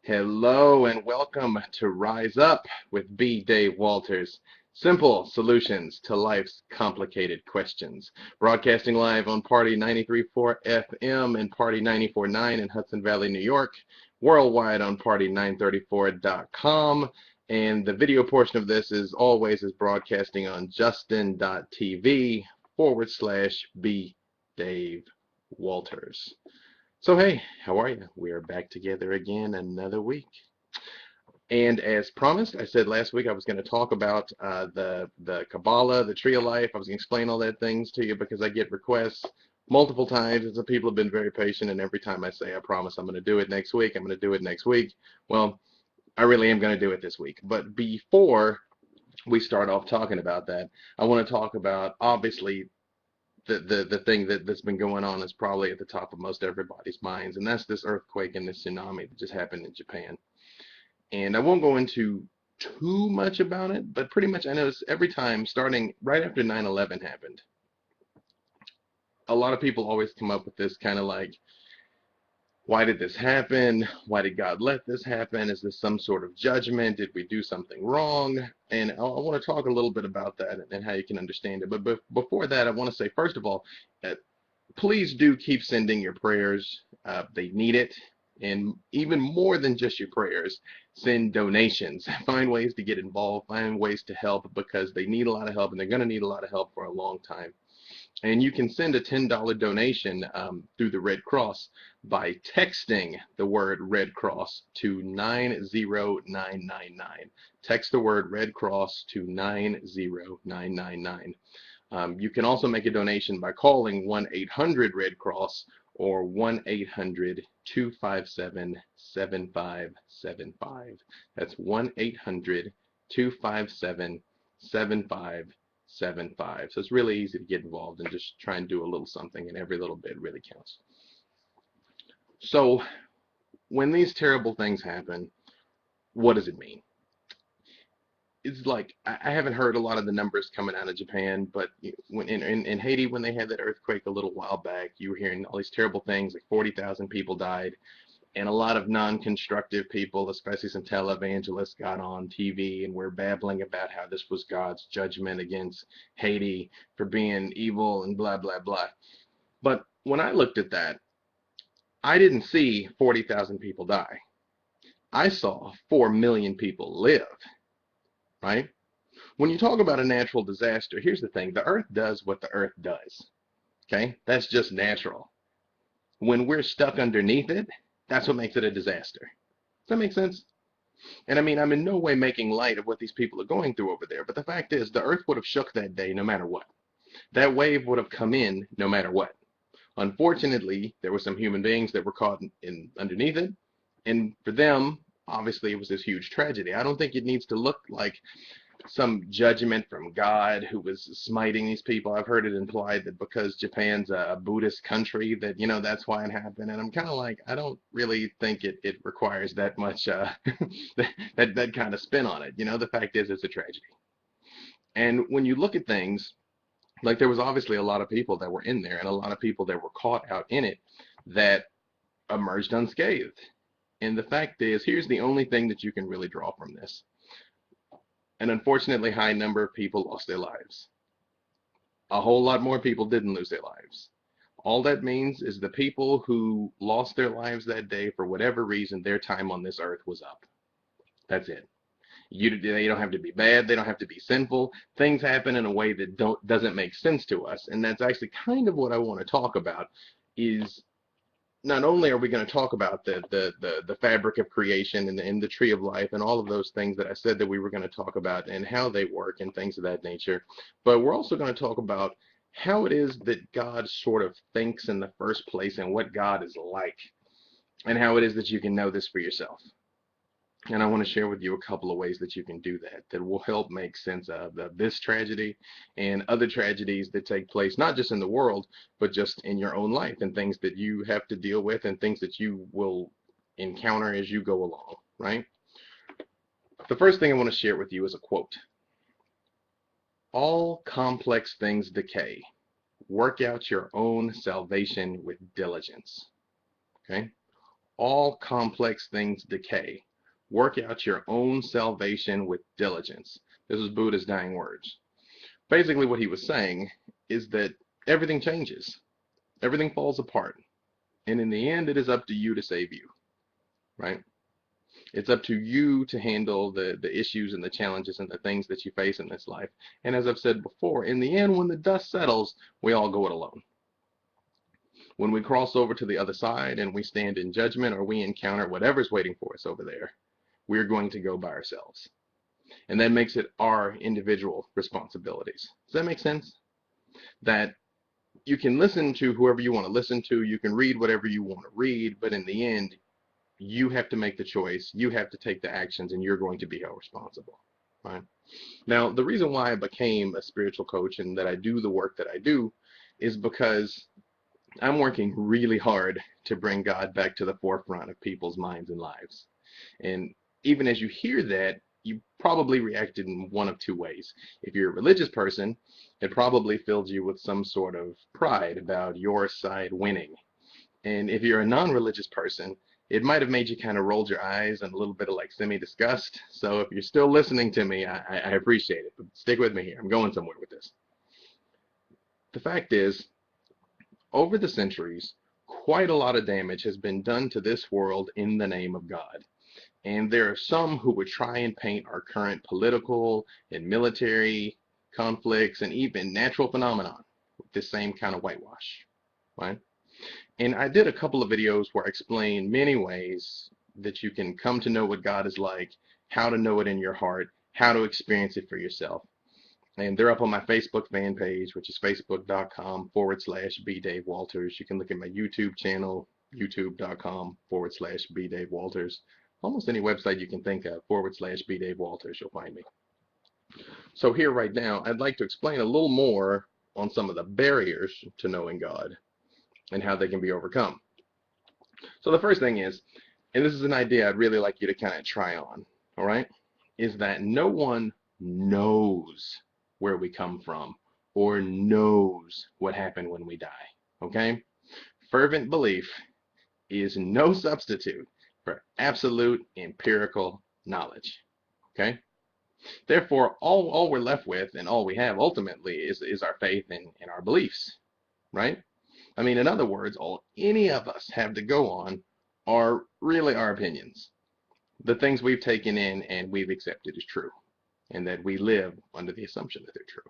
Hello and welcome to Rise Up with B. Dave Walters. Simple solutions to life's complicated questions. Broadcasting live on Party 93.4 FM and Party 94.9 in Hudson Valley, New York. Worldwide on Party934.com. And the video portion of this, is always, is broadcasting on justin.tv /B. Dave Walters. So hey, how are you? We are back together again another week. And as promised, I said last week I was going to talk about the Kabbalah, the Tree of Life. I was going to explain all that things to you because I get requests multiple times, and some people have been very patient. And every time I say I promise I'm going to do it next week, I'm going to do it next week. Well, I really am going to do it this week. But before we start off talking about that, I want to talk about, obviously, the thing that's been going on is probably at the top of most everybody's minds, and that's this earthquake and this tsunami that just happened in Japan. And I won't go into too much about it, but pretty much I notice every time, starting right after 9/11 happened, a lot of people always come up with this kind of like, why did this happen? Why did God let this happen? Is this some sort of judgment? Did we do something wrong? And I want to talk a little bit about that and how you can understand it. But before that, I want to say, first of all, please do keep sending your prayers. They need it. And even more than just your prayers, send donations. Find ways to get involved. Find ways to help, because they need a lot of help, and they're going to need a lot of help for a long time. And you can send a $10 donation through the Red Cross by texting the word Red Cross to 90999. Text the word Red Cross to 90999. You can also make a donation by calling 1-800-RED-CROSS or 1-800-257-7575. That's 1-800-257-7575. So it's really easy to get involved and just try and do a little something, and every little bit really counts. So when these terrible things happen, what does it mean? It's like, I haven't heard a lot of the numbers coming out of Japan, but when in Haiti, when they had that earthquake a little while back, you were hearing all these terrible things, like 40,000 people died, and a lot of non-constructive people, especially some televangelists, got on TV and were babbling about how this was God's judgment against Haiti for being evil and blah, blah, blah. But when I looked at that, I didn't see 40,000 people die. I saw 4 million people live, right? When you talk about a natural disaster, here's the thing. The earth does what the earth does, okay? That's just natural. When we're stuck underneath it, that's what makes it a disaster. Does that make sense? And I mean, I'm in no way making light of what these people are going through over there, but the fact is, the earth would have shook that day no matter what. That wave would have come in no matter what. Unfortunately, there were some human beings that were caught in underneath it, and for them, obviously, it was this huge tragedy. I don't think it needs to look like some judgment from God who was smiting these people. I've heard it implied that because Japan's a Buddhist country, that, that's why it happened. And I'm kind of like, I don't really think it requires that much that kind of spin on it. The fact is, it's a tragedy. And when you look at things, like, there was obviously a lot of people that were in there, and a lot of people that were caught out in it that emerged unscathed. And the fact is, here's the only thing that you can really draw from this. An unfortunately high number of people lost their lives. A whole lot more people didn't lose their lives. All that means is the people who lost their lives that day, for whatever reason, their time on this earth was up. That's it. They don't have to be bad. They don't have to be sinful. Things happen in a way that doesn't make sense to us. And that's actually kind of what I want to talk about, is not only are we going to talk about the fabric of creation and the tree of life and all of those things that I said that we were going to talk about and how they work and things of that nature, but we're also going to talk about how it is that God sort of thinks in the first place and what God is like, and how it is that you can know this for yourself. And I want to share with you a couple of ways that you can do that will help make sense of this tragedy and other tragedies that take place, not just in the world, but just in your own life, and things that you have to deal with and things that you will encounter as you go along, right? The first thing I want to share with you is a quote. All complex things decay. Work out your own salvation with diligence. Okay? all complex things decay. Work out your own salvation with diligence. This is Buddha's dying words. Basically, what he was saying is that everything changes, everything falls apart, and in the end, it is up to you to save you, right? It's up to you to handle the issues and the challenges and the things that you face in this life. And as I've said before, in the end, when the dust settles, we all go it alone. When we cross over to the other side and we stand in judgment or we encounter whatever's waiting for us over there, we're going to go by ourselves. And that makes it our individual responsibilities. Does that make sense? That you can listen to whoever you want to listen to, you can read whatever you want to read, but in the end, you have to make the choice, you have to take the actions, and you're going to be held responsible. Right? Now, the reason why I became a spiritual coach and that I do the work that I do is because I'm working really hard to bring God back to the forefront of people's minds and lives. And even as you hear that, you probably reacted in one of two ways. If you're a religious person, it probably filled you with some sort of pride about your side winning. And if you're a non-religious person, it might have made you kind of roll your eyes and a little bit of like semi-disgust. So if you're still listening to me, I appreciate it. But stick with me here. I'm going somewhere with this. The fact is, over the centuries, quite a lot of damage has been done to this world in the name of God. And there are some who would try and paint our current political and military conflicts and even natural phenomenon with this same kind of whitewash, right? And I did a couple of videos where I explain many ways that you can come to know what God is like, how to know it in your heart, how to experience it for yourself. And they're up on my Facebook fan page, which is facebook.com/bdavewalters. You can look at my YouTube channel, youtube.com/bdavewalters. Almost any website you can think of, /bdavewalters, you'll find me. So here right now, I'd like to explain a little more on some of the barriers to knowing God and how they can be overcome. So the first thing is, and this is an idea I'd really like you to kind of try on, all right, is that no one knows where we come from or knows what happened when we die, okay? Fervent belief is no substitute for absolute empirical knowledge, okay? Therefore, all we're left with and all we have ultimately is our faith and our beliefs, right? I mean, in other words, all any of us have to go on are really our opinions, the things we've taken in and we've accepted as true, and that we live under the assumption that they're true.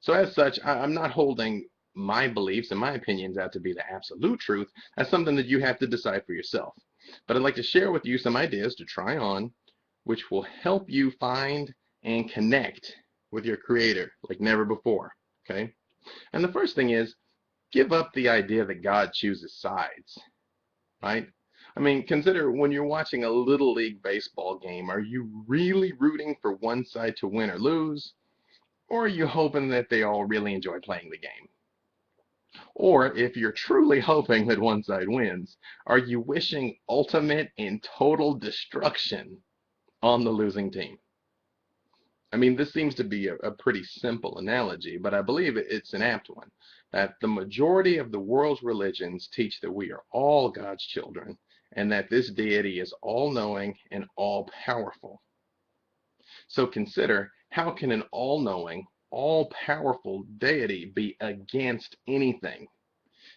So as such, I'm not holding my beliefs and my opinions out to be the absolute truth. That's something that you have to decide for yourself. But I'd like to share with you some ideas to try on, which will help you find and connect with your Creator like never before, okay? And the first thing is, give up the idea that God chooses sides, right? I mean, consider when you're watching a Little League baseball game, are you really rooting for one side to win or lose? Or are you hoping that they all really enjoy playing the game? Or if you're truly hoping that one side wins, are you wishing ultimate and total destruction on the losing team? I mean, this seems to be a pretty simple analogy, but I believe it's an apt one, that the majority of the world's religions teach that we are all God's children, and that this deity is all-knowing and all-powerful. So consider, how can an all-knowing, all-powerful deity be against anything?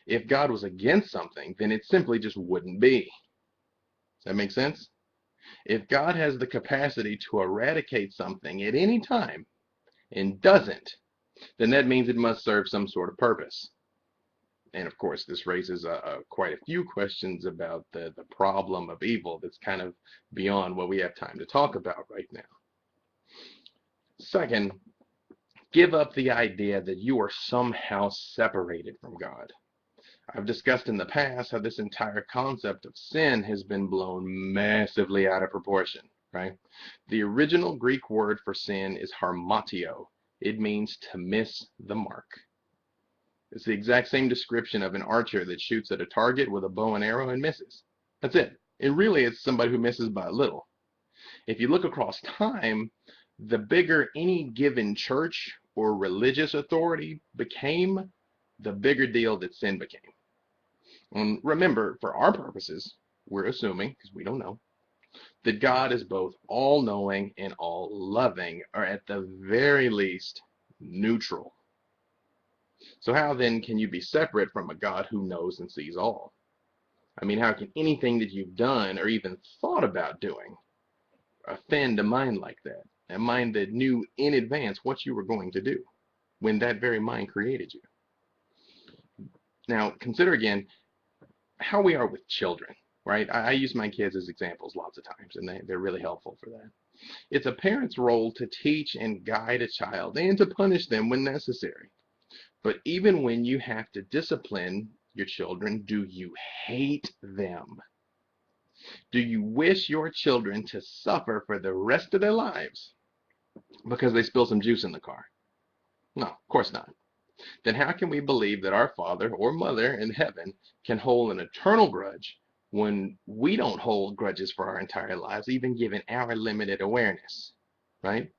If God was against something, then it simply just wouldn't be. Does that make sense? If God has the capacity to eradicate something at any time and doesn't, then that means it must serve some sort of purpose. And of course, this raises quite a few questions about the problem of evil that's kind of beyond what we have time to talk about right now. Second, give up the idea that you are somehow separated from God. I've discussed in the past how this entire concept of sin has been blown massively out of proportion, right? The original Greek word for sin is harmatio. It means to miss the mark. It's the exact same description of an archer that shoots at a target with a bow and arrow and misses. That's it. And really, it's somebody who misses by a little. If you look across time, the bigger any given church or religious authority became, the bigger deal that sin became. And remember, for our purposes, we're assuming, because we don't know, that God is both all-knowing and all-loving, or at the very least, neutral. So how then can you be separate from a God who knows and sees all? I mean, how can anything that you've done or even thought about doing offend a mind like that? A mind that knew in advance what you were going to do when that very mind created you. Now, consider again how we are with children, right? I use my kids as examples lots of times, and they're really helpful for that. It's a parent's role to teach and guide a child and to punish them when necessary. But even when you have to discipline your children, do you hate them? Do you wish your children to suffer for the rest of their lives because they spill some juice in the car? No, of course not. Then how can we believe that our father or mother in heaven can hold an eternal grudge when we don't hold grudges for our entire lives, even given our limited awareness, right?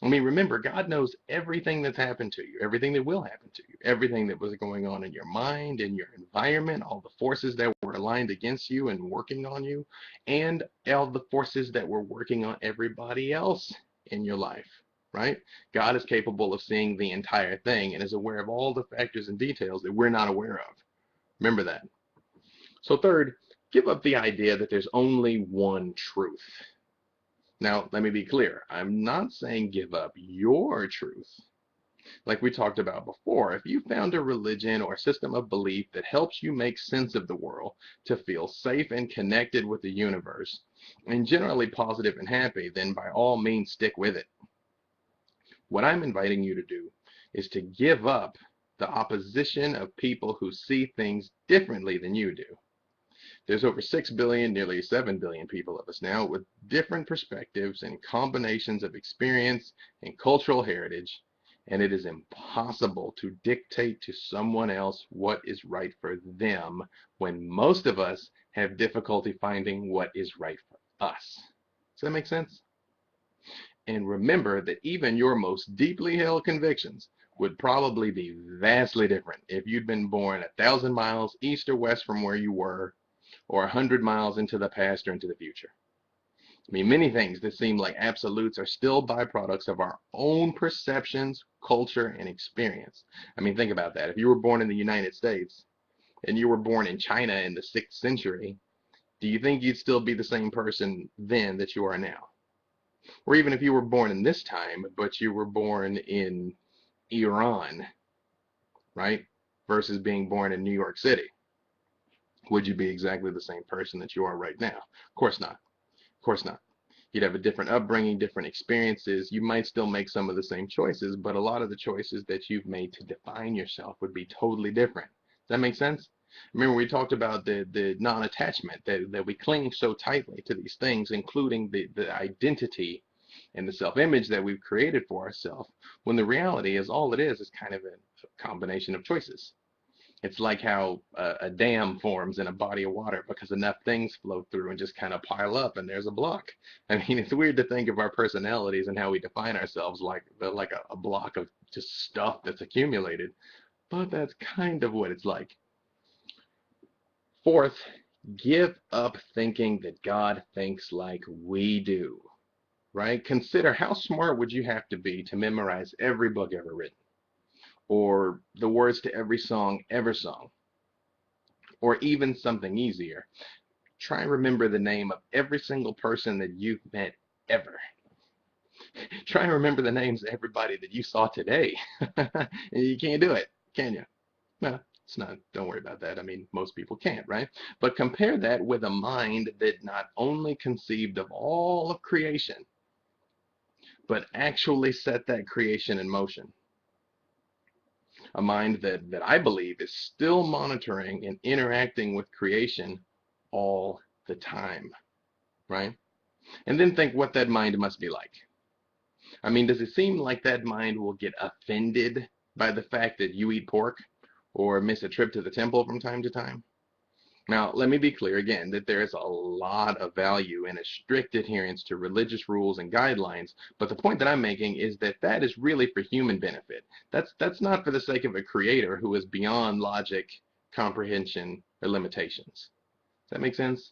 I mean, remember, God knows everything that's happened to you, everything that will happen to you, everything that was going on in your mind, in your environment, all the forces that were aligned against you and working on you, and all the forces that were working on everybody else in your life, right? God is capable of seeing the entire thing and is aware of all the factors and details that we're not aware of. Remember that. So third, give up the idea that there's only one truth. Now, let me be clear. I'm not saying give up your truth. Like we talked about before, if you found a religion or system of belief that helps you make sense of the world, to feel safe and connected with the universe, and generally positive and happy, then by all means stick with it. What I'm inviting you to do is to give up the opposition of people who see things differently than you do. There's over 6 billion, nearly 7 billion people of us now with different perspectives and combinations of experience and cultural heritage, and it is impossible to dictate to someone else what is right for them when most of us have difficulty finding what is right for us. Does that make sense? And remember that even your most deeply held convictions would probably be vastly different if you'd been born 1,000 miles east or west from where you were, or 100 miles into the past or into the future. I mean, many things that seem like absolutes are still byproducts of our own perceptions, culture, and experience. I mean, think about that. If you were born in the United States and you were born in China in the 6th century, do you think you'd still be the same person then that you are now? Or even if you were born in this time, but you were born in Iran, right? Versus being born in New York City. Would you be exactly the same person that you are right now? Of course not. Of course not. You'd have a different upbringing, different experiences. You might still make some of the same choices, but a lot of the choices that you've made to define yourself would be totally different. Does that make sense? Remember, we talked about the non-attachment, that we cling so tightly to these things, including the identity and the self-image that we've created for ourselves, when the reality is all it is kind of a combination of choices. It's like how a dam forms in a body of water because enough things flow through and just kind of pile up and there's a block. I mean, it's weird to think of our personalities and how we define ourselves like a block of just stuff that's accumulated, but that's kind of what it's like. Fourth, give up thinking that God thinks like we do, right? Consider how smart would you have to be to memorize every book ever written, or the words to every song ever sung, or even something easier. Try and remember the name of every single person that you've met ever. Try and remember the names of everybody that you saw today. You can't do it, can you? No, it's not. Don't worry about that. I mean, most people can't, right? But compare that with a mind that not only conceived of all of creation, but actually set that creation in motion. A mind that I believe is still monitoring and interacting with creation all the time, right? And then think what that mind must be like. I mean, does it seem like that mind will get offended by the fact that you eat pork or miss a trip to the temple from time to time? Now, let me be clear again that there is a lot of value in a strict adherence to religious rules and guidelines, but the point that I'm making is that that is really for human benefit. That's not for the sake of a creator who is beyond logic, comprehension, or limitations. Does that make sense?